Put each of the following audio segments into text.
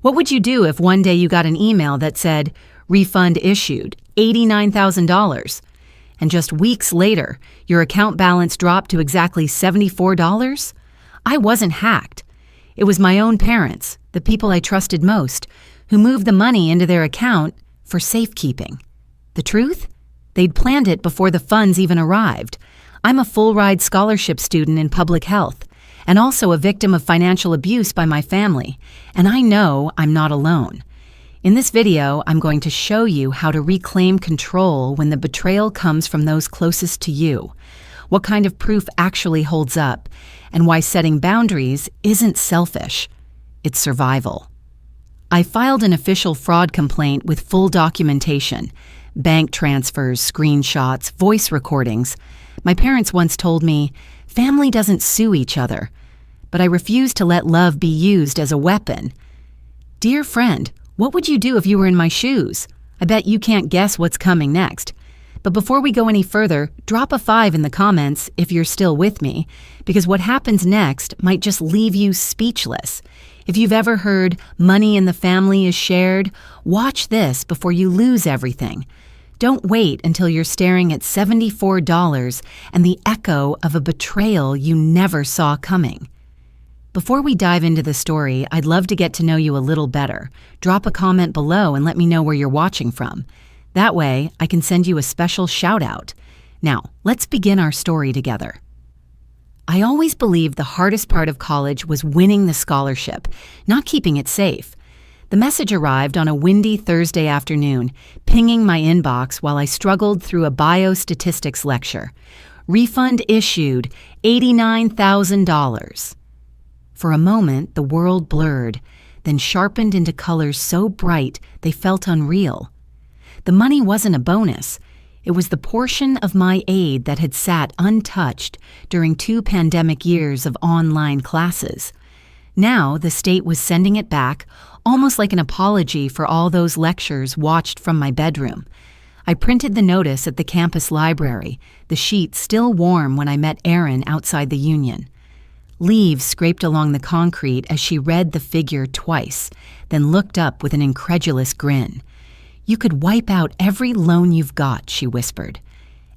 What would you do if one day you got an email that said, "Refund issued, $89,000, and just weeks later, your account balance dropped to exactly $74? I wasn't hacked. It was my own parents, the people I trusted most, who moved the money into their account for safekeeping. The truth? They'd planned it before the funds even arrived. I'm a full-ride scholarship student in public health, and also a victim of financial abuse by my family, and I know I'm not alone. In this video, I'm going to show you how to reclaim control when the betrayal comes from those closest to you, what kind of proof actually holds up, and why setting boundaries isn't selfish, it's survival. I filed an official fraud complaint with full documentation, bank transfers, screenshots, voice recordings. My parents once told me, family doesn't sue each other, but I refuse to let love be used as a weapon. Dear friend, what would you do if you were in my shoes? I bet you can't guess what's coming next. But before we go any further, drop a 5 in the comments if you're still with me, because what happens next might just leave you speechless. If you've ever heard money in the family is shared, watch this before you lose everything. Don't wait until you're staring at $74 and the echo of a betrayal you never saw coming. Before we dive into the story, I'd love to get to know you a little better. Drop a comment below and let me know where you're watching from. That way, I can send you a special shout-out. Now, let's begin our story together. I always believed the hardest part of college was winning the scholarship, not keeping it safe. The message arrived on a windy Thursday afternoon, pinging my inbox while I struggled through a biostatistics lecture. Refund issued, $89,000. For a moment, the world blurred, then sharpened into colors so bright they felt unreal. The money wasn't a bonus. It was the portion of my aid that had sat untouched during 2 pandemic years of online classes. Now, the state was sending it back, almost like an apology for all those lectures watched from my bedroom. I printed the notice at the campus library, the sheet still warm when I met Erin outside the Union. Leaves scraped along the concrete as she read the figure twice, then looked up with an incredulous grin. "You could wipe out every loan you've got," she whispered.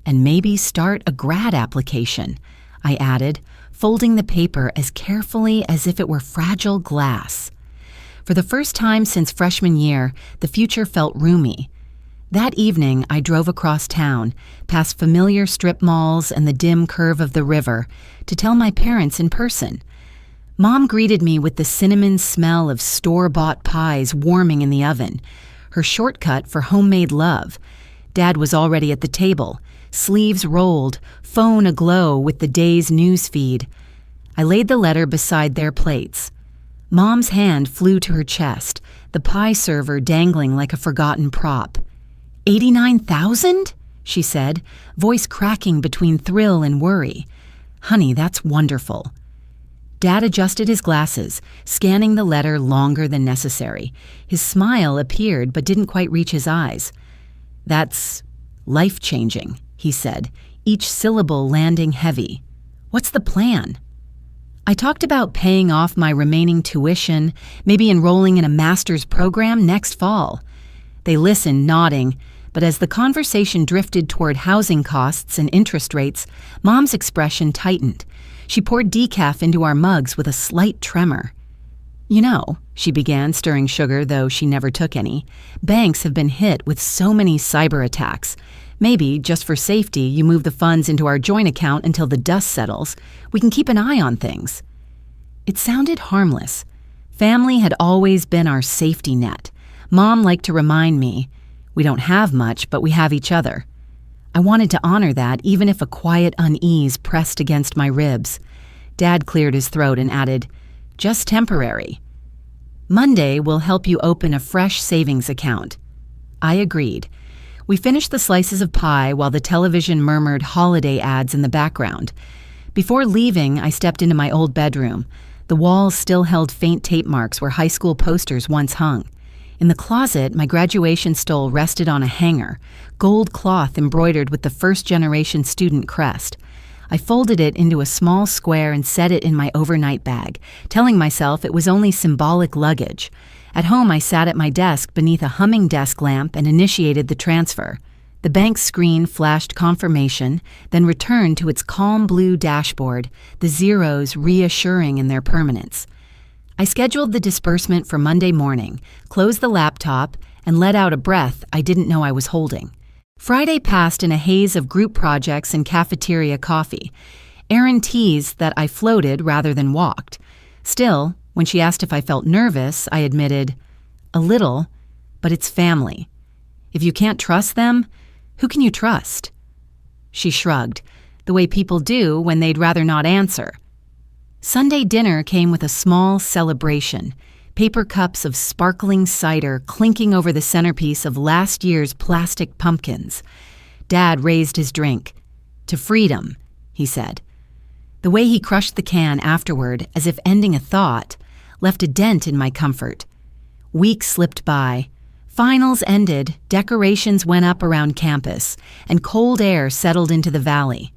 "And maybe start a grad application," I added, folding the paper as carefully as if it were fragile glass. For the first time since freshman year, the future felt roomy. That evening, I drove across town, past familiar strip malls and the dim curve of the river, to tell my parents in person. Mom greeted me with the cinnamon smell of store-bought pies warming in the oven, her shortcut for homemade love. Dad was already at the table, sleeves rolled, phone aglow with the day's news feed. I laid the letter beside their plates. Mom's hand flew to her chest, the pie server dangling like a forgotten prop. $89,000? She said, voice cracking between thrill and worry. "Honey, that's wonderful." Dad adjusted his glasses, scanning the letter longer than necessary. His smile appeared but didn't quite reach his eyes. "That's life-changing," he said, each syllable landing heavy. "What's the plan?" I talked about paying off my remaining tuition, maybe enrolling in a master's program next fall. They listened, nodding, but as the conversation drifted toward housing costs and interest rates, Mom's expression tightened. She poured decaf into our mugs with a slight tremor. "You know," she began, stirring sugar, though she never took any, "banks have been hit with so many cyber attacks. Maybe, just for safety, you move the funds into our joint account until the dust settles. We can keep an eye on things." It sounded harmless. Family had always been our safety net. Mom liked to remind me, we don't have much, but we have each other. I wanted to honor that, even if a quiet unease pressed against my ribs. Dad cleared his throat and added, "Just temporary. Monday will help you open a fresh savings account." I agreed. We finished the slices of pie while the television murmured holiday ads in the background. Before leaving, I stepped into my old bedroom. The walls still held faint tape marks where high school posters once hung. In the closet, my graduation stole rested on a hanger, gold cloth embroidered with the first-generation student crest. I folded it into a small square and set it in my overnight bag, telling myself it was only symbolic luggage. At home, I sat at my desk beneath a humming desk lamp and initiated the transfer. The bank's screen flashed confirmation, then returned to its calm blue dashboard, the zeros reassuring in their permanence. I scheduled the disbursement for Monday morning, closed the laptop, and let out a breath I didn't know I was holding. Friday passed in a haze of group projects and cafeteria coffee. Erin teased that I floated rather than walked. Still, when she asked if I felt nervous, I admitted, "A little, but it's family. If you can't trust them, who can you trust?" She shrugged, the way people do when they'd rather not answer. Sunday dinner came with a small celebration, paper cups of sparkling cider clinking over the centerpiece of last year's plastic pumpkins. Dad raised his drink. "To freedom," he said. The way he crushed the can afterward, as if ending a thought, left a dent in my comfort. Weeks slipped by. Finals ended, decorations went up around campus, and cold air settled into the valley.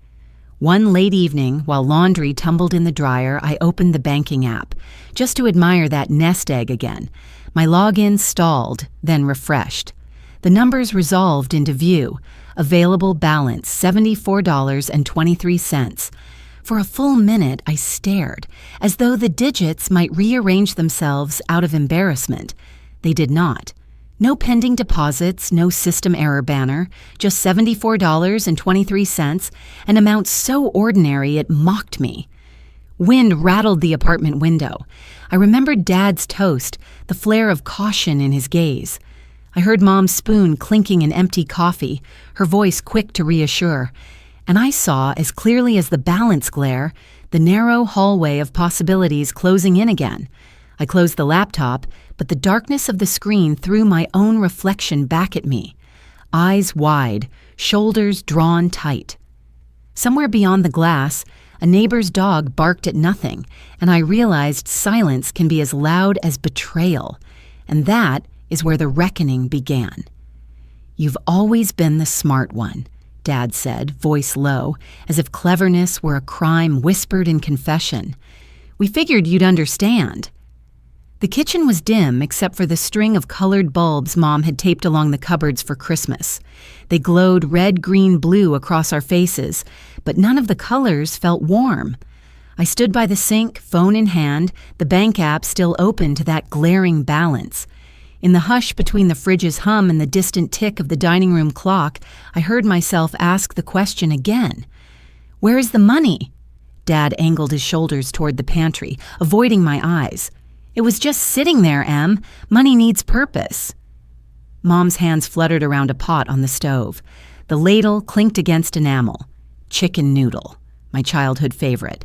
One late evening, while laundry tumbled in the dryer, I opened the banking app, just to admire that nest egg again. My login stalled, then refreshed. The numbers resolved into view. Available balance, $74.23. For a full minute, I stared, as though the digits might rearrange themselves out of embarrassment. They did not. No pending deposits, no system error banner, just $74.23, an amount so ordinary it mocked me. Wind rattled the apartment window. I remembered Dad's toast, the flare of caution in his gaze. I heard Mom's spoon clinking in empty coffee, her voice quick to reassure. And I saw, as clearly as the balance glare, the narrow hallway of possibilities closing in again. I closed the laptop, but the darkness of the screen threw my own reflection back at me. Eyes wide, shoulders drawn tight. Somewhere beyond the glass, a neighbor's dog barked at nothing, and I realized silence can be as loud as betrayal. And that is where the reckoning began. "You've always been the smart one," Dad said, voice low, as if cleverness were a crime whispered in confession. "We figured you'd understand." The kitchen was dim except for the string of colored bulbs Mom had taped along the cupboards for Christmas. They glowed red, green, blue across our faces, but none of the colors felt warm. I stood by the sink, phone in hand, the bank app still open to that glaring balance. In the hush between the fridge's hum and the distant tick of the dining room clock, I heard myself ask the question again. "Where is the money?" Dad angled his shoulders toward the pantry, avoiding my eyes. "It was just sitting there, Em. Money needs purpose." Mom's hands fluttered around a pot on the stove. The ladle clinked against enamel. Chicken noodle, my childhood favorite,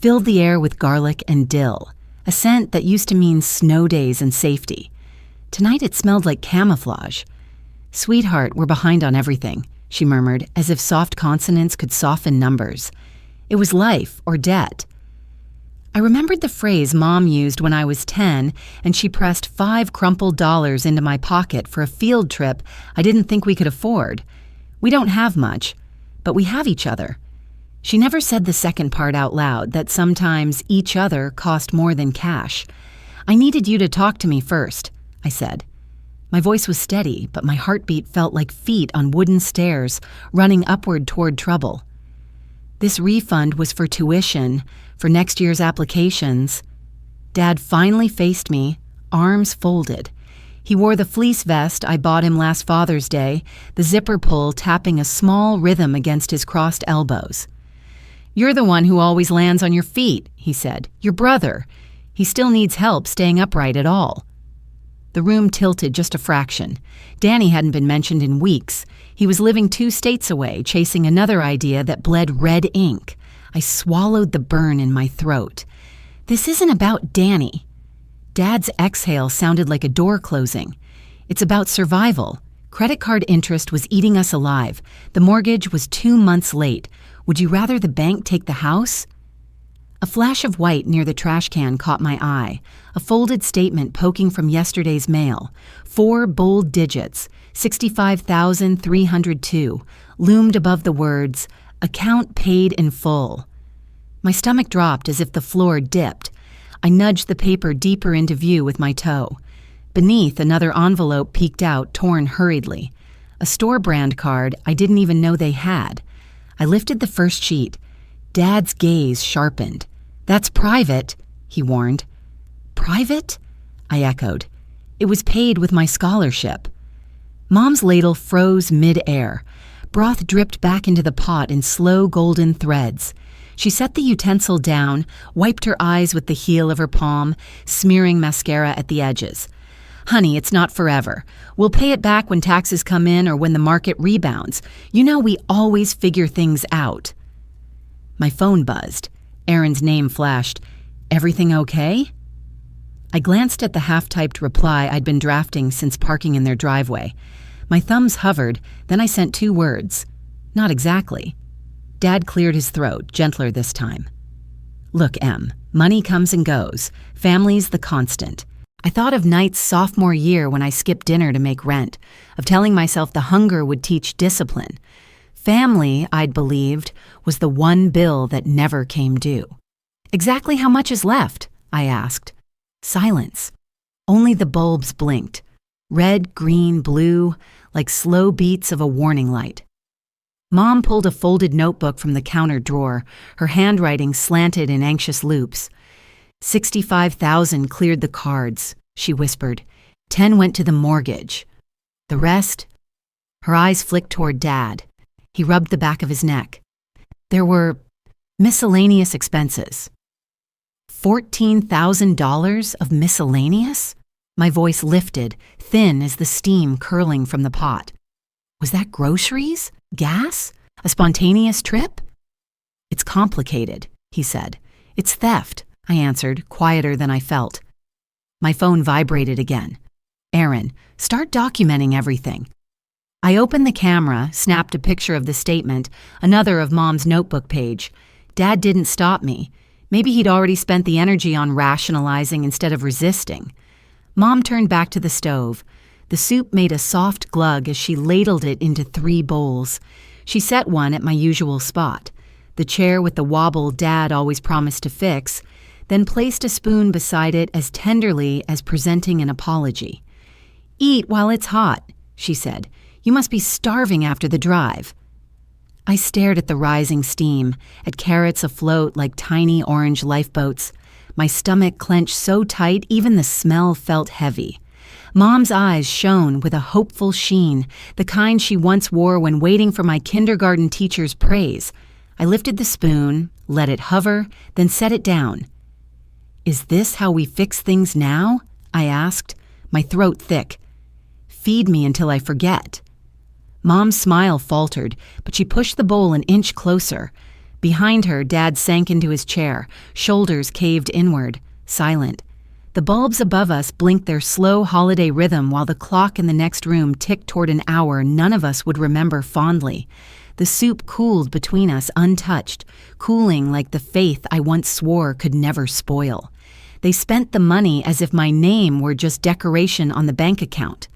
filled the air with garlic and dill, a scent that used to mean snow days and safety. Tonight it smelled like camouflage. "Sweetheart, we're behind on everything," she murmured, as if soft consonants could soften numbers. It was life or debt. I remembered the phrase Mom used when I was 10, and she pressed 5 crumpled dollars into my pocket for a field trip I didn't think we could afford. We don't have much, but we have each other. She never said the second part out loud, that sometimes each other cost more than cash. "I needed you to talk to me first," I said. My voice was steady, but my heartbeat felt like feet on wooden stairs, running upward toward trouble. This refund was for tuition, for next year's applications. Dad finally faced me, arms folded. He wore the fleece vest I bought him last Father's Day, the zipper pull tapping a small rhythm against his crossed elbows. "You're the one who always lands on your feet," he said. "Your brother. He still needs help staying upright at all." The room tilted just a fraction. Danny hadn't been mentioned in weeks. He was living 2 states away, chasing another idea that bled red ink. I swallowed the burn in my throat. This isn't about Danny. Dad's exhale sounded like a door closing. It's about survival. Credit card interest was eating us alive. The mortgage was 2 months late. Would you rather the bank take the house? A flash of white near the trash can caught my eye, a folded statement poking from yesterday's mail. 4 bold digits, 65,302, loomed above the words, "Account paid in full." My stomach dropped as if the floor dipped. I nudged the paper deeper into view with my toe. Beneath, another envelope peeked out, torn hurriedly. A store brand card I didn't even know they had. I lifted the first sheet. Dad's gaze sharpened. "That's private," he warned. "Private?" I echoed. It was paid with my scholarship. Mom's ladle froze mid-air. Broth dripped back into the pot in slow golden threads. She set the utensil down, wiped her eyes with the heel of her palm, smearing mascara at the edges. "Honey, it's not forever. We'll pay it back when taxes come in or when the market rebounds. You know we always figure things out." My phone buzzed. Aaron's name flashed. "Everything okay?" I glanced at the half-typed reply I'd been drafting since parking in their driveway. My thumbs hovered, then I sent 2 words. "Not exactly." Dad cleared his throat, gentler this time. "Look, Em, money comes and goes. Family's the constant." I thought of nights sophomore year when I skipped dinner to make rent, of telling myself the hunger would teach discipline. Family, I'd believed, was the one bill that never came due. "Exactly how much is left?" I asked. Silence. Only the bulbs blinked. Red, green, blue, like slow beats of a warning light. Mom pulled a folded notebook from the counter drawer, her handwriting slanted in anxious loops. 65,000 cleared the cards, she whispered. 10 went to the mortgage. The rest? Her eyes flicked toward Dad. He rubbed the back of his neck. There were miscellaneous expenses. $14,000 of miscellaneous? My voice lifted, thin as the steam curling from the pot. Was that groceries? Gas? A spontaneous trip? "It's complicated," he said. "It's theft," I answered, quieter than I felt. My phone vibrated again. "Aaron, start documenting everything." I opened the camera, snapped a picture of the statement, another of Mom's notebook page. Dad didn't stop me. Maybe he'd already spent the energy on rationalizing instead of resisting. Mom turned back to the stove. The soup made a soft glug as she ladled it into 3 bowls. She set one at my usual spot, the chair with the wobble Dad always promised to fix, then placed a spoon beside it as tenderly as presenting an apology. "Eat while it's hot," she said. "You must be starving after the drive." I stared at the rising steam, at carrots afloat like tiny orange lifeboats. My stomach clenched so tight even the smell felt heavy. Mom's eyes shone with a hopeful sheen, the kind she once wore when waiting for my kindergarten teacher's praise. I lifted the spoon, let it hover, then set it down. "Is this how we fix things now?" I asked, my throat thick. "Feed me until I forget." Mom's smile faltered, but she pushed the bowl an inch closer. Behind her, Dad sank into his chair, shoulders caved inward, silent. The bulbs above us blinked their slow holiday rhythm while the clock in the next room ticked toward an hour none of us would remember fondly. The soup cooled between us untouched, cooling like the faith I once swore could never spoil. They spent the money as if my name were just decoration on the bank account.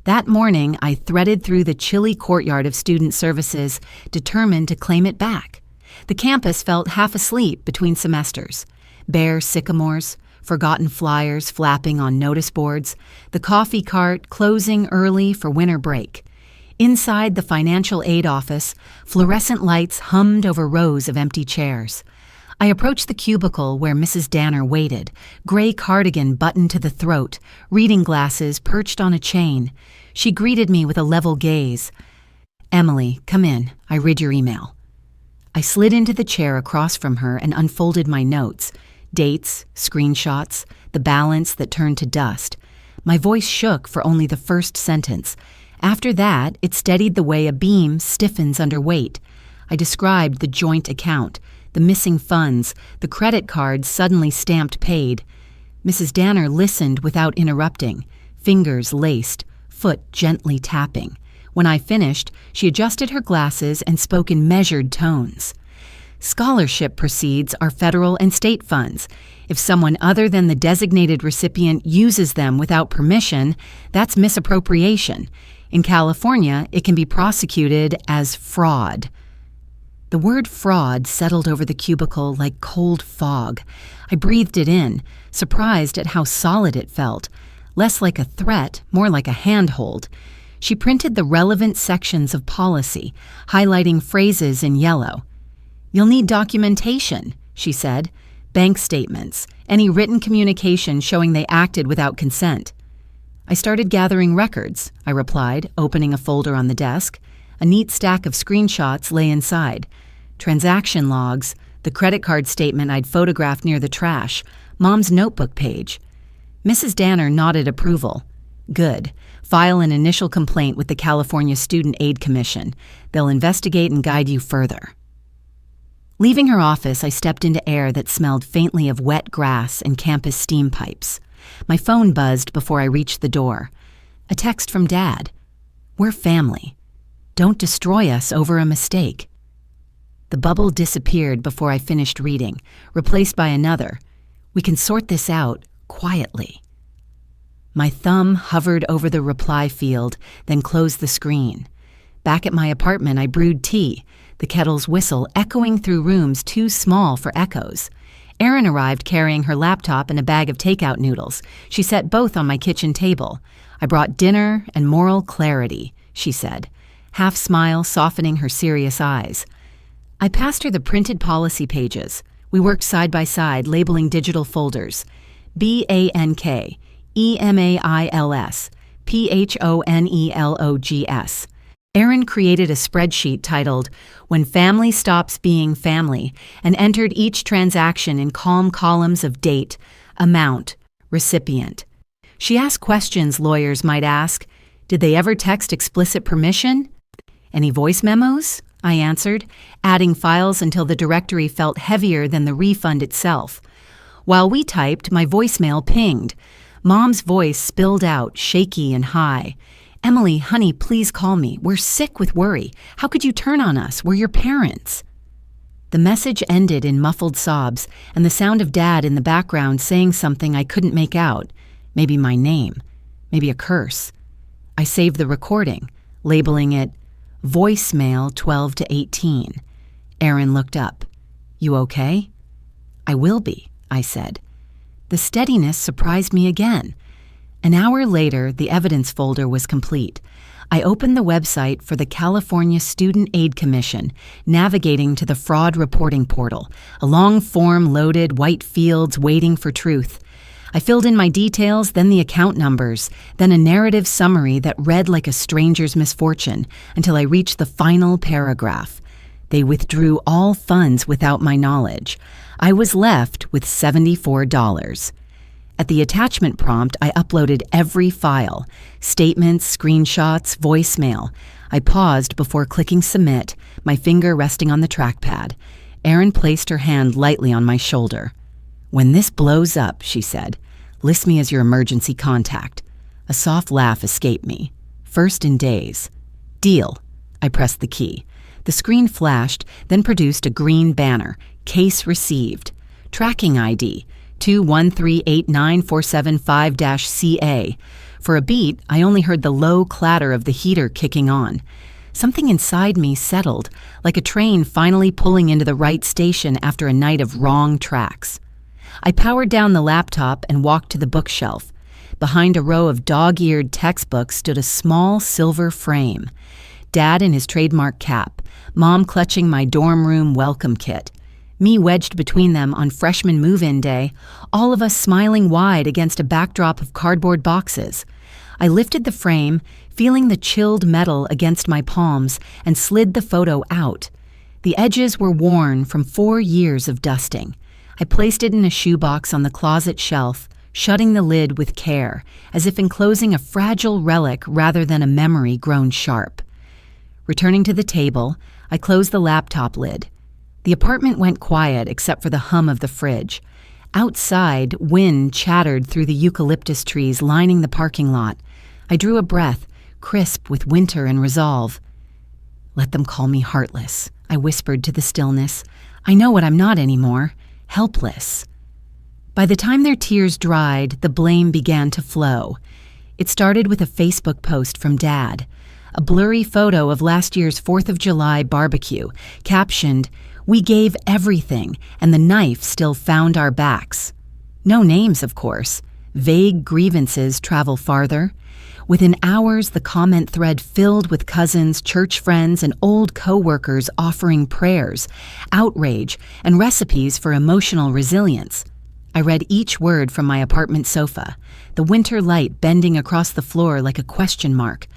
That morning, I threaded through the chilly courtyard of student services, determined to claim it back. The campus felt half asleep between semesters. Bare sycamores, forgotten flyers flapping on notice boards, the coffee cart closing early for winter break. Inside the financial aid office, fluorescent lights hummed over rows of empty chairs. I approached the cubicle where Mrs. Danner waited, gray cardigan buttoned to the throat, reading glasses perched on a chain. She greeted me with a level gaze. "Emily, come in. I read your email." I slid into the chair across from her and unfolded my notes, dates, screenshots, the balance that turned to dust. My voice shook for only the first sentence. After that, it steadied the way a beam stiffens under weight. I described the joint account, the missing funds, the credit card suddenly stamped paid. Mrs. Danner listened without interrupting, fingers laced, foot gently tapping. When I finished, she adjusted her glasses and spoke in measured tones. "Scholarship proceeds are federal and state funds. If someone other than the designated recipient uses them without permission, that's misappropriation. In California, it can be prosecuted as fraud." The word fraud settled over the cubicle like cold fog. I breathed it in, surprised at how solid it felt. less like a threat, more like a handhold. She printed the relevant sections of policy, highlighting phrases in yellow. "You'll need documentation," she said. "Bank statements, any written communication showing they acted without consent." "I started gathering records," I replied, opening a folder on the desk. A neat stack of screenshots lay inside. Transaction logs, the credit card statement I'd photographed near the trash, Mom's notebook page. Mrs. Danner nodded approval. "Good. File an initial complaint with the California Student Aid Commission. They'll investigate and guide you further." Leaving her office, I stepped into air that smelled faintly of wet grass and campus steam pipes. My phone buzzed before I reached the door. A text from Dad. "We're family. Don't destroy us over a mistake." The bubble disappeared before I finished reading, replaced by another. "We can sort this out quietly." My thumb hovered over the reply field, then closed the screen. Back at my apartment, I brewed tea, the kettle's whistle echoing through rooms too small for echoes. Erin arrived carrying her laptop and a bag of takeout noodles. She set both on my kitchen table. "I brought dinner and moral clarity," she said, half smile softening her serious eyes. I passed her the printed policy pages. We worked side by side, labeling digital folders. BANK, EMAILS, PHONELOGS. Erin created a spreadsheet titled "When Family Stops Being Family" and entered each transaction in calm columns of date, amount, recipient. She asked questions lawyers might ask. Did they ever text explicit permission? Any voice memos? I answered, adding files until the directory felt heavier than the refund itself. While we typed, my voicemail pinged. Mom's voice spilled out, shaky and high. "Emily, honey, please call me. We're sick with worry. How could you turn on us? We're your parents." The message ended in muffled sobs and the sound of Dad in the background saying something I couldn't make out. Maybe my name. Maybe a curse. I saved the recording, labeling it Voicemail 12 to 18. Erin looked up. "You okay?" "I will be," I said. The steadiness surprised me again. An hour later, the evidence folder was complete. I opened the website for the California Student Aid Commission, navigating to the fraud reporting portal, a long form loaded, white fields waiting for truth. I filled in my details, then the account numbers, then a narrative summary that read like a stranger's misfortune until I reached the final paragraph. They withdrew all funds without my knowledge. I was left with $74. At the attachment prompt, I uploaded every file, statements, screenshots, voicemail. I paused before clicking submit, my finger resting on the trackpad. Erin placed her hand lightly on my shoulder. "When this blows up," she said, "list me as your emergency contact." A soft laugh escaped me. "First in days." "Deal." I pressed the key. The screen flashed, then produced a green banner, "Case received." Tracking ID, 2138475-CA. For a beat, I only heard the low clatter of the heater kicking on. Something inside me settled, like a train finally pulling into the right station after a night of wrong tracks. I powered down the laptop and walked to the bookshelf. Behind a row of dog-eared textbooks stood a small silver frame. Dad in his trademark cap, Mom clutching my dorm room welcome kit. Me wedged between them on freshman move-in day, all of us smiling wide against a backdrop of cardboard boxes. I lifted the frame, feeling the chilled metal against my palms, and slid the photo out. The edges were worn from 4 years of dusting. I placed it in a shoebox on the closet shelf, shutting the lid with care, as if enclosing a fragile relic rather than a memory grown sharp. Returning to the table, I closed the laptop lid. The apartment went quiet except for the hum of the fridge. Outside, wind chattered through the eucalyptus trees lining the parking lot. I drew a breath, crisp with winter and resolve. "Let them call me heartless," I whispered to the stillness. "I know what I'm not anymore. Helpless." By the time their tears dried, the blame began to flow. It started with a Facebook post from Dad, a blurry photo of last year's 4th of July barbecue, captioned, "We gave everything, and the knife still found our backs." No names, of course. Vague grievances travel farther. Within hours, the comment thread filled with cousins, church friends, and old co-workers offering prayers, outrage, and recipes for emotional resilience. I read each word from my apartment sofa, the winter light bending across the floor like a question mark.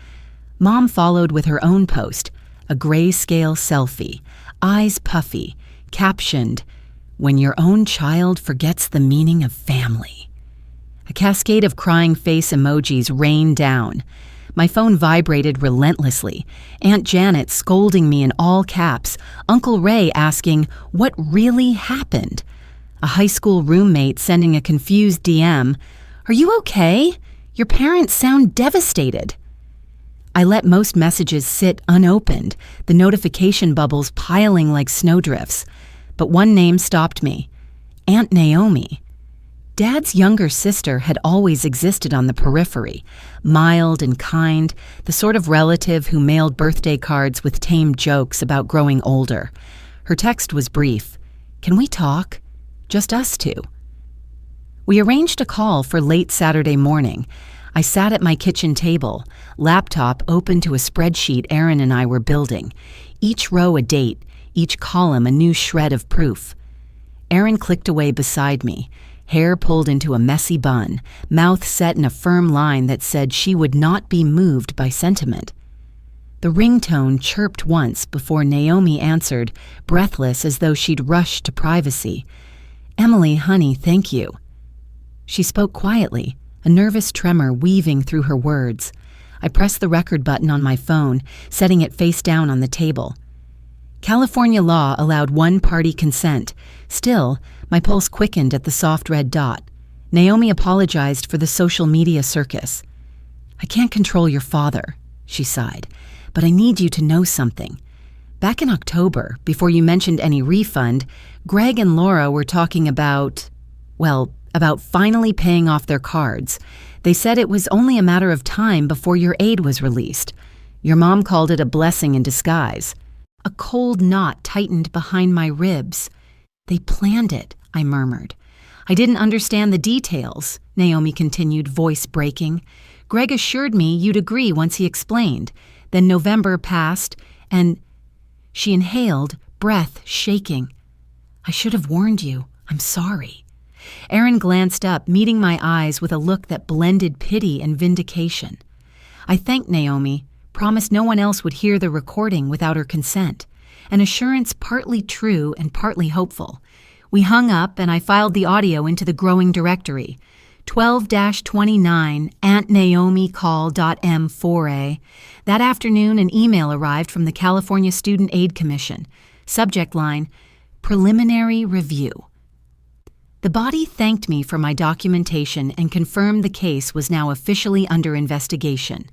Mom followed with her own post, a grayscale selfie, eyes puffy, captioned, "When your own child forgets the meaning of family." A cascade of crying face emojis rained down. My phone vibrated relentlessly. Aunt Janet scolding me in all caps. Uncle Ray asking, what really happened? A high school roommate sending a confused DM, "Are you okay? Your parents sound devastated." I let most messages sit unopened, the notification bubbles piling like snowdrifts. But one name stopped me. Aunt Naomi. Dad's younger sister had always existed on the periphery, mild and kind, the sort of relative who mailed birthday cards with tame jokes about growing older. Her text was brief. "Can we talk? Just us two." We arranged a call for late Saturday morning. I sat at my kitchen table, laptop open to a spreadsheet Aaron and I were building, each row a date, each column a new shred of proof. Aaron clicked away beside me, hair pulled into a messy bun, mouth set in a firm line that said she would not be moved by sentiment. The ringtone chirped once before Naomi answered, breathless as though she'd rushed to privacy. "Emily, honey, thank you." She spoke quietly, a nervous tremor weaving through her words. I pressed the record button on my phone, setting it face down on the table. California law allowed one-party consent. Still, my pulse quickened at the soft red dot. Naomi apologized for the social media circus. "I can't control your father," she sighed, "but I need you to know something. Back in October, before you mentioned any refund, Greg and Laura were talking about finally paying off their cards. They said it was only a matter of time before your aid was released. Your mom called it a blessing in disguise." A cold knot tightened behind my ribs. "They planned it," I murmured. "I didn't understand the details," Naomi continued, voice breaking. "Greg assured me you'd agree once he explained. Then November passed, and—" She inhaled, breath shaking. "I should have warned you. I'm sorry." Aaron glanced up, meeting my eyes with a look that blended pity and vindication. I thanked Naomi, promised no one else would hear the recording without her consent, an assurance partly true and partly hopeful. We hung up and I filed the audio into the growing directory. 12-29 AuntNaomiCall.m4a. That afternoon, an email arrived from the California Student Aid Commission. Subject line, "Preliminary Review." The body thanked me for my documentation and confirmed the case was now officially under investigation.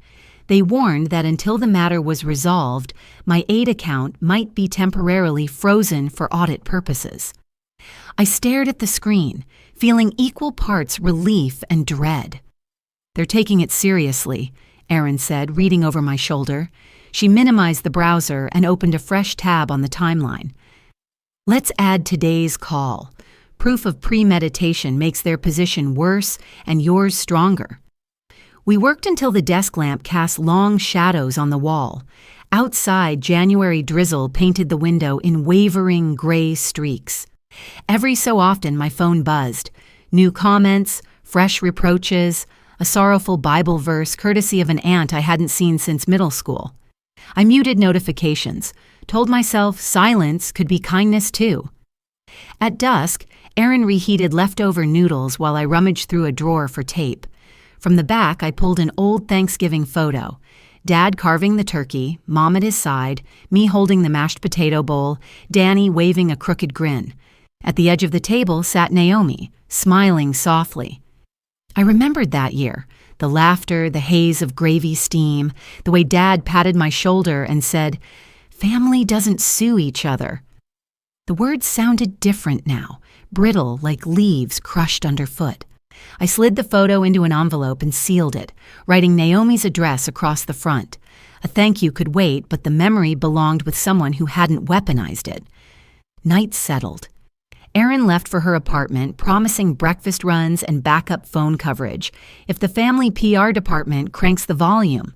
They warned that until the matter was resolved, my aid account might be temporarily frozen for audit purposes. I stared at the screen, feeling equal parts relief and dread. "They're taking it seriously," Aaron said, reading over my shoulder. She minimized the browser and opened a fresh tab on the timeline. "Let's add today's call. Proof of premeditation makes their position worse and yours stronger." We worked until the desk lamp cast long shadows on the wall. Outside, January drizzle painted the window in wavering gray streaks. Every so often, my phone buzzed. New comments, fresh reproaches, a sorrowful Bible verse courtesy of an aunt I hadn't seen since middle school. I muted notifications, told myself silence could be kindness too. At dusk, Aaron reheated leftover noodles while I rummaged through a drawer for tape. From the back, I pulled an old Thanksgiving photo. Dad carving the turkey, Mom at his side, me holding the mashed potato bowl, Danny waving a crooked grin. At the edge of the table sat Naomi, smiling softly. I remembered that year, the laughter, the haze of gravy steam, the way Dad patted my shoulder and said, "Family doesn't sue each other." The words sounded different now, brittle like leaves crushed underfoot. I slid the photo into an envelope and sealed it, writing Naomi's address across the front. A thank you could wait, but the memory belonged with someone who hadn't weaponized it. Night settled. Erin left for her apartment, promising breakfast runs and backup phone coverage if the family PR department cranks the volume.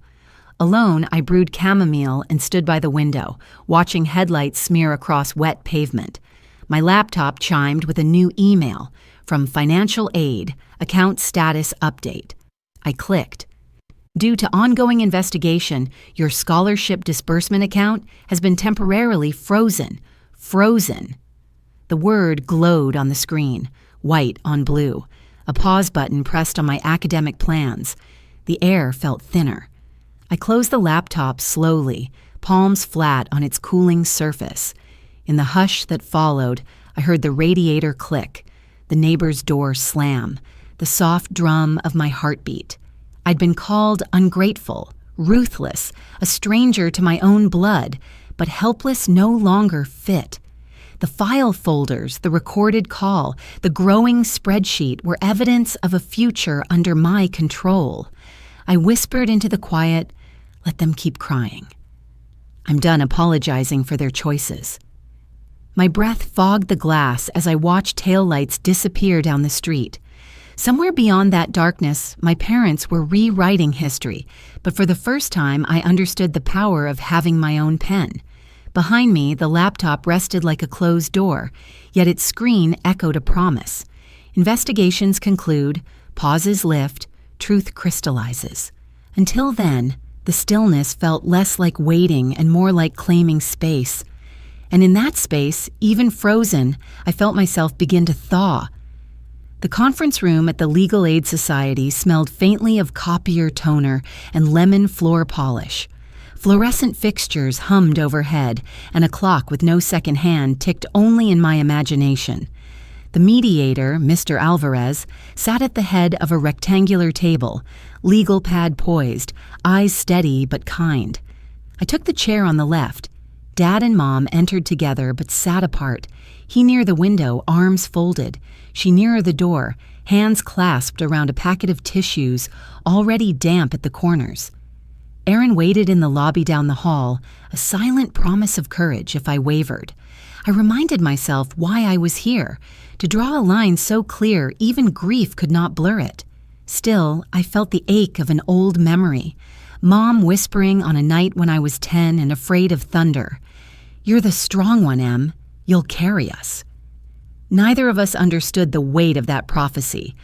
Alone, I brewed chamomile and stood by the window, watching headlights smear across wet pavement. My laptop chimed with a new email from Financial Aid, account status update. I clicked. Due to ongoing investigation, your scholarship disbursement account has been temporarily frozen. Frozen. The word glowed on the screen, white on blue. A pause button pressed on my academic plans. The air felt thinner. I closed the laptop slowly, palms flat on its cooling surface. In the hush that followed, I heard the radiator click, the neighbor's door slam, the soft drum of my heartbeat. I'd been called ungrateful, ruthless, a stranger to my own blood, but helpless no longer fit. The file folders, the recorded call, the growing spreadsheet were evidence of a future under my control. I whispered into the quiet, let them keep crying. I'm done apologizing for their choices. My breath fogged the glass as I watched taillights disappear down the street. Somewhere beyond that darkness, my parents were rewriting history, but for the first time I understood the power of having my own pen. Behind me, the laptop rested like a closed door, yet its screen echoed a promise. Investigations conclude, pauses lift, truth crystallizes. Until then, the stillness felt less like waiting and more like claiming space. And in that space, even frozen, I felt myself begin to thaw. The conference room at the Legal Aid Society smelled faintly of copier toner and lemon floor polish. Fluorescent fixtures hummed overhead, and a clock with no second hand ticked only in my imagination. The mediator, Mr. Alvarez, sat at the head of a rectangular table, legal pad poised, eyes steady but kind. I took the chair on the left. Dad and Mom entered together but sat apart. He near the window, arms folded. She nearer the door, hands clasped around a packet of tissues, already damp at the corners. Erin waited in the lobby down the hall, a silent promise of courage if I wavered. I reminded myself why I was here. To draw a line so clear, even grief could not blur it. Still, I felt the ache of an old memory. Mom whispering on a night when I was 10 and afraid of thunder. "You're the strong one, Em. You'll carry us." Neither of us understood the weight of that prophecy.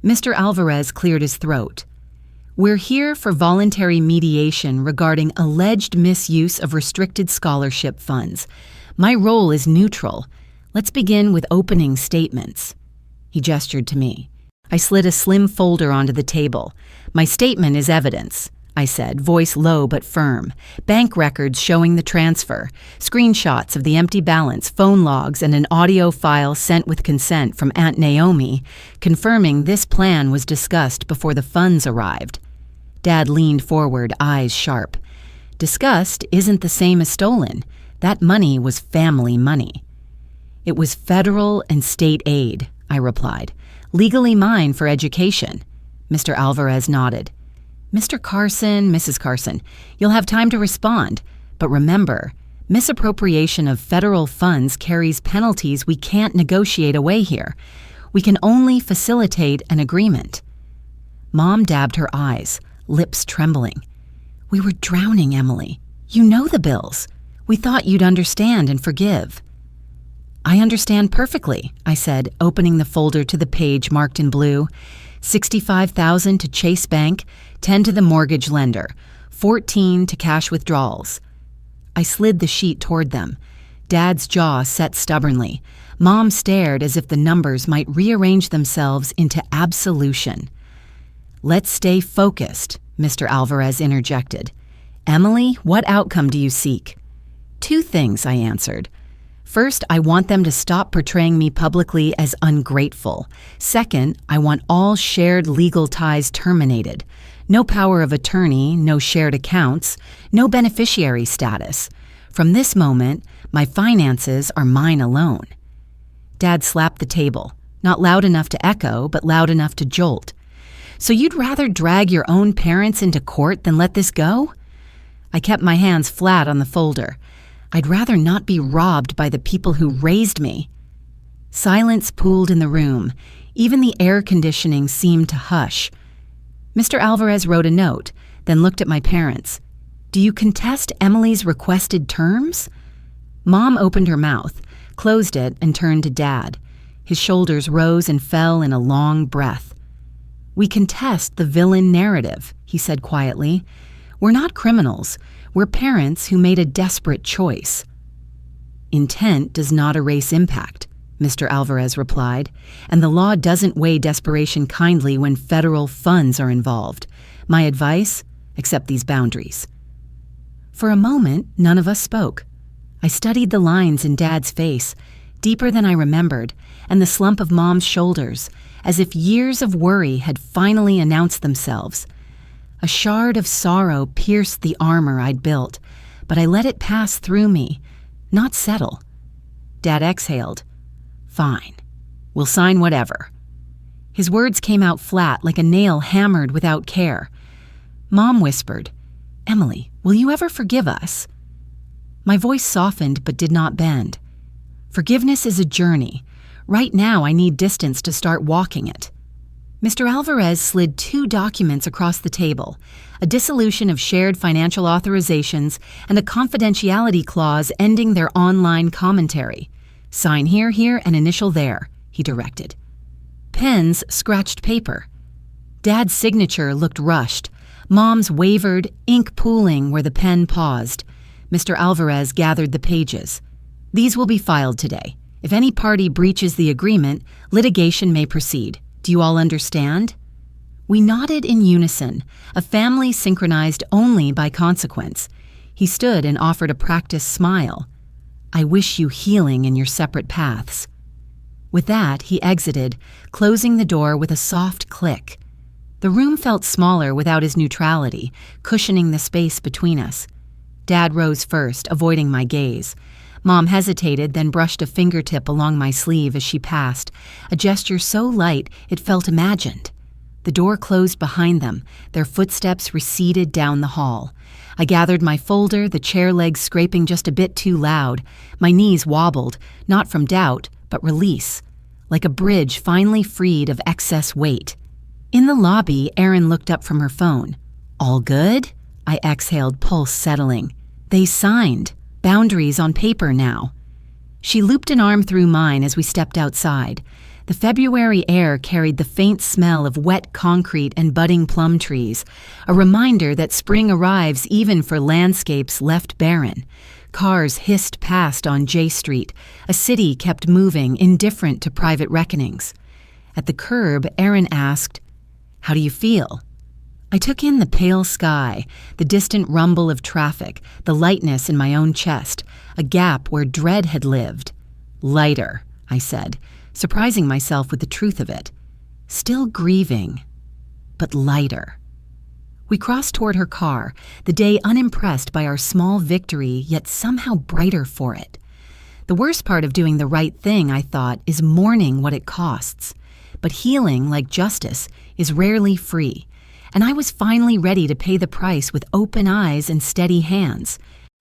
Mr. Alvarez cleared his throat. "We're here for voluntary mediation regarding alleged misuse of restricted scholarship funds. My role is neutral. Let's begin with opening statements." He gestured to me. I slid a slim folder onto the table. "My statement is evidence," I said, voice low but firm. "Bank records showing the transfer, screenshots of the empty balance, phone logs, and an audio file sent with consent from Aunt Naomi, confirming this plan was discussed before the funds arrived." Dad leaned forward, eyes sharp. "Discussed isn't the same as stolen. That money was family money." "It was federal and state aid," I replied. "Legally mine for education." Mr. Alvarez nodded. "Mr. Carson, Mrs. Carson, you'll have time to respond. But remember, misappropriation of federal funds carries penalties we can't negotiate away here. We can only facilitate an agreement." Mom dabbed her eyes, lips trembling. "We were drowning, Emily. You know the bills. We thought you'd understand and forgive." "I understand perfectly," I said, opening the folder to the page marked in blue. $65,000 to Chase Bank, 10 to the mortgage lender, 14 to cash withdrawals. I slid the sheet toward them. Dad's jaw set stubbornly. Mom stared as if the numbers might rearrange themselves into absolution. "Let's stay focused," Mr. Alvarez interjected. "Emily, what outcome do you seek?" "Two things," I answered. "First, I want them to stop portraying me publicly as ungrateful. Second, I want all shared legal ties terminated. No power of attorney, no shared accounts, no beneficiary status. From this moment, my finances are mine alone." Dad slapped the table, not loud enough to echo, but loud enough to jolt. "So you'd rather drag your own parents into court than let this go?" I kept my hands flat on the folder. "I'd rather not be robbed by the people who raised me." Silence pooled in the room. Even the air conditioning seemed to hush. Mr. Alvarez wrote a note, then looked at my parents. "Do you contest Emily's requested terms?" Mom opened her mouth, closed it, and turned to Dad. His shoulders rose and fell in a long breath. "We contest the villain narrative," he said quietly. "We're not criminals. We're parents who made a desperate choice." "Intent does not erase impact," Mr. Alvarez replied, "and the law doesn't weigh desperation kindly when federal funds are involved. My advice? Accept these boundaries." For a moment, none of us spoke. I studied the lines in Dad's face, deeper than I remembered, and the slump of Mom's shoulders, as if years of worry had finally announced themselves. A shard of sorrow pierced the armor I'd built, but I let it pass through me, not settle. Dad exhaled. "Fine. We'll sign whatever." His words came out flat, like a nail hammered without care. Mom whispered, "Emily, will you ever forgive us?" My voice softened but did not bend. Forgiveness is a journey. Right now I need distance to start walking it. Mr. Alvarez slid 2 documents across the table, a dissolution of shared financial authorizations and a confidentiality clause ending their online commentary. "Sign here, here, and initial there," he directed. Pens scratched paper. Dad's signature looked rushed. Mom's wavered, ink pooling where the pen paused. Mr. Alvarez gathered the pages. "These will be filed today. If any party breaches the agreement, litigation may proceed. Do you all understand?" We nodded in unison, a family synchronized only by consequence. He stood and offered a practiced smile. "I wish you healing in your separate paths." With that, he exited, closing the door with a soft click. The room felt smaller without his neutrality, cushioning the space between us. Dad rose first, avoiding my gaze. Mom hesitated, then brushed a fingertip along my sleeve as she passed, a gesture so light it felt imagined. The door closed behind them, their footsteps receded down the hall. I gathered my folder, the chair legs scraping just a bit too loud. My knees wobbled, not from doubt, but release, like a bridge finally freed of excess weight. In the lobby, Erin looked up from her phone. "All good?" I exhaled, pulse settling. "They signed. Boundaries on paper now." She looped an arm through mine as we stepped outside. The February air carried the faint smell of wet concrete and budding plum trees, a reminder that spring arrives even for landscapes left barren. Cars hissed past on J Street. A city kept moving, indifferent to private reckonings. At the curb, Erin asked, "How do you feel?" I took in the pale sky, the distant rumble of traffic, the lightness in my own chest, a gap where dread had lived. "Lighter," I said, surprising myself with the truth of it. Still grieving, but lighter. We crossed toward her car, the day unimpressed by our small victory, yet somehow brighter for it. The worst part of doing the right thing, I thought, is mourning what it costs. But healing, like justice, is rarely free. And I was finally ready to pay the price with open eyes and steady hands.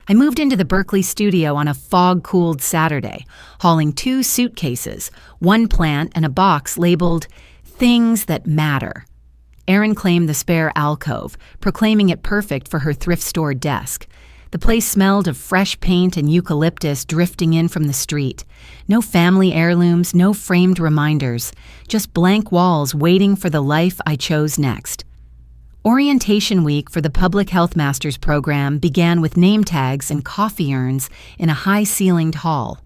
I moved into the Berkeley studio on a fog-cooled Saturday, hauling 2 suitcases, 1 plant and a box labeled "Things That Matter." Erin claimed the spare alcove, proclaiming it perfect for her thrift store desk. The place smelled of fresh paint and eucalyptus drifting in from the street. No family heirlooms, no framed reminders, just blank walls waiting for the life I chose next. Orientation week for the Public Health Masters program began with name tags and coffee urns in a high-ceilinged hall.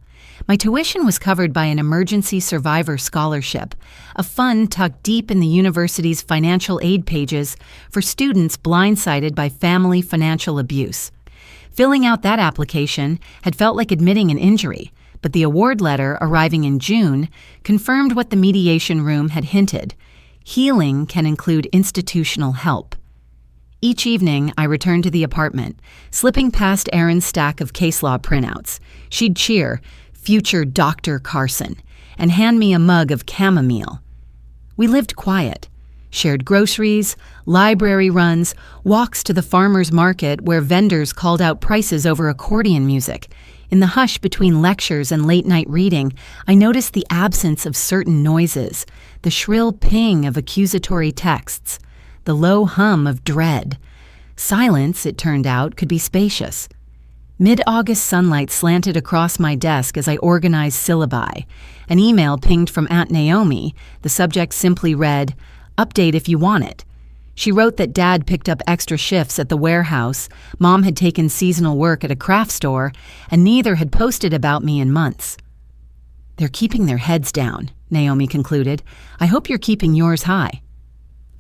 My tuition was covered by an emergency survivor scholarship, a fund tucked deep in the university's financial aid pages for students blindsided by family financial abuse. Filling out that application had felt like admitting an injury, but the award letter, arriving in June, confirmed what the mediation room had hinted. Healing can include institutional help. Each evening, I returned to the apartment, slipping past Erin's stack of case law printouts. She'd cheer, "Future Dr. Carson," and hand me a mug of chamomile. We lived quiet. Shared groceries, library runs, walks to the farmer's market where vendors called out prices over accordion music. In the hush between lectures and late-night reading, I noticed the absence of certain noises, the shrill ping of accusatory texts, the low hum of dread. Silence, it turned out, could be spacious. Mid-August sunlight slanted across my desk as I organized syllabi. An email pinged from Aunt Naomi. The subject simply read, "Update if you want it." She wrote that Dad picked up extra shifts at the warehouse, Mom had taken seasonal work at a craft store, and neither had posted about me in months. "They're keeping their heads down," Naomi concluded. "I hope you're keeping yours high."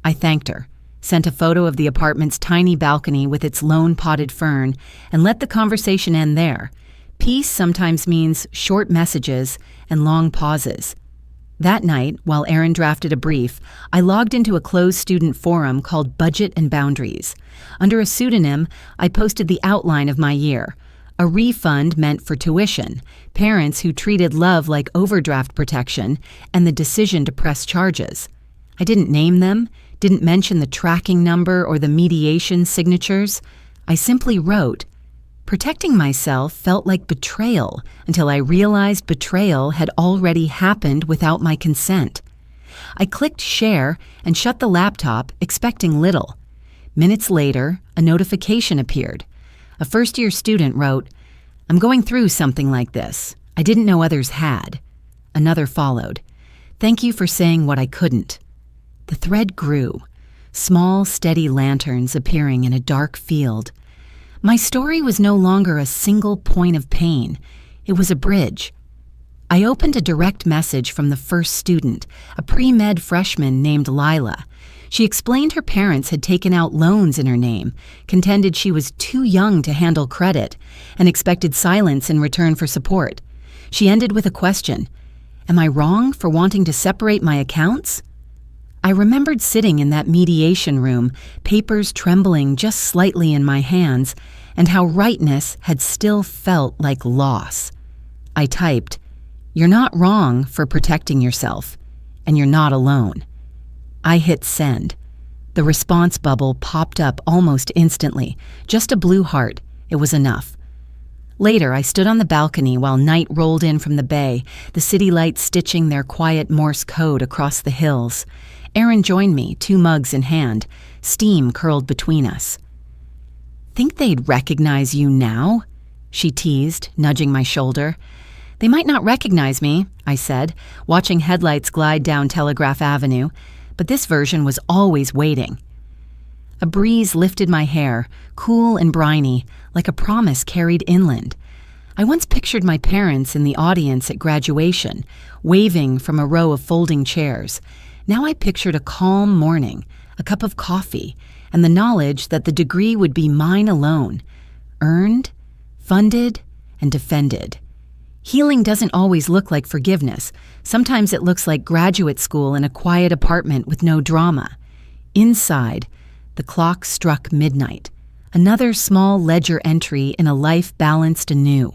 I thanked her, sent a photo of the apartment's tiny balcony with its lone potted fern, and let the conversation end there. Peace sometimes means short messages and long pauses. That night, while Erin drafted a brief, I logged into a closed student forum called Budget and Boundaries. Under a pseudonym, I posted the outline of my year. A refund meant for tuition, parents who treated love like overdraft protection, and the decision to press charges. I didn't name them, didn't mention the tracking number or the mediation signatures. I simply wrote, "Protecting myself felt like betrayal until I realized betrayal had already happened without my consent." I clicked share and shut the laptop, expecting little. Minutes later, a notification appeared. A first-year student wrote, "I'm going through something like this. I didn't know others had." Another followed, "Thank you for saying what I couldn't." The thread grew, small, steady lanterns appearing in a dark field. My story was no longer a single point of pain. It was a bridge. I opened a direct message from the first student, a pre-med freshman named Lila. She explained her parents had taken out loans in her name, contended she was too young to handle credit, and expected silence in return for support. She ended with a question, "Am I wrong for wanting to separate my accounts?" I remembered sitting in that mediation room, papers trembling just slightly in my hands, and how rightness had still felt like loss. I typed, "You're not wrong for protecting yourself, and you're not alone." I hit send. The response bubble popped up almost instantly, just a blue heart. It was enough. Later, I stood on the balcony while night rolled in from the bay, the city lights stitching their quiet Morse code across the hills. Erin joined me, 2 mugs in hand. Steam curled between us. "Think they'd recognize you now?" she teased, nudging my shoulder. "They might not recognize me," I said, watching headlights glide down Telegraph Avenue, but this version was always waiting. A breeze lifted my hair, cool and briny, like a promise carried inland. I once pictured my parents in the audience at graduation, waving from a row of folding chairs. Now I pictured a calm morning, a cup of coffee, and the knowledge that the degree would be mine alone, earned, funded, and defended. Healing doesn't always look like forgiveness. Sometimes it looks like graduate school in a quiet apartment with no drama. Inside, the clock struck midnight, another small ledger entry in a life balanced anew.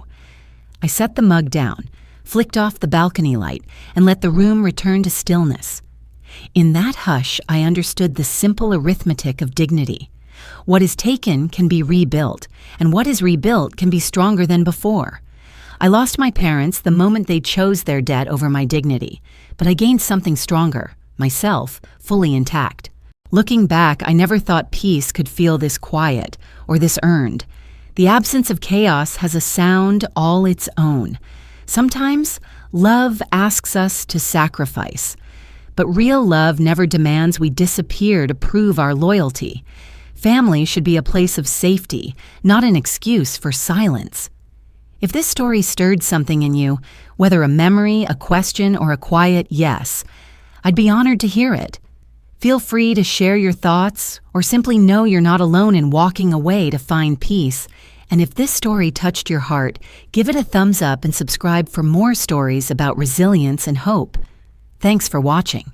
I set the mug down, flicked off the balcony light, and let the room return to stillness. In that hush, I understood the simple arithmetic of dignity. What is taken can be rebuilt, and what is rebuilt can be stronger than before. I lost my parents the moment they chose their debt over my dignity, but I gained something stronger, myself, fully intact. Looking back, I never thought peace could feel this quiet or this earned. The absence of chaos has a sound all its own. Sometimes, love asks us to sacrifice. But real love never demands we disappear to prove our loyalty. Family should be a place of safety, not an excuse for silence. If this story stirred something in you, whether a memory, a question, or a quiet yes, I'd be honored to hear it. Feel free to share your thoughts, or simply know you're not alone in walking away to find peace. And if this story touched your heart, give it a thumbs up and subscribe for more stories about resilience and hope. Thanks for watching.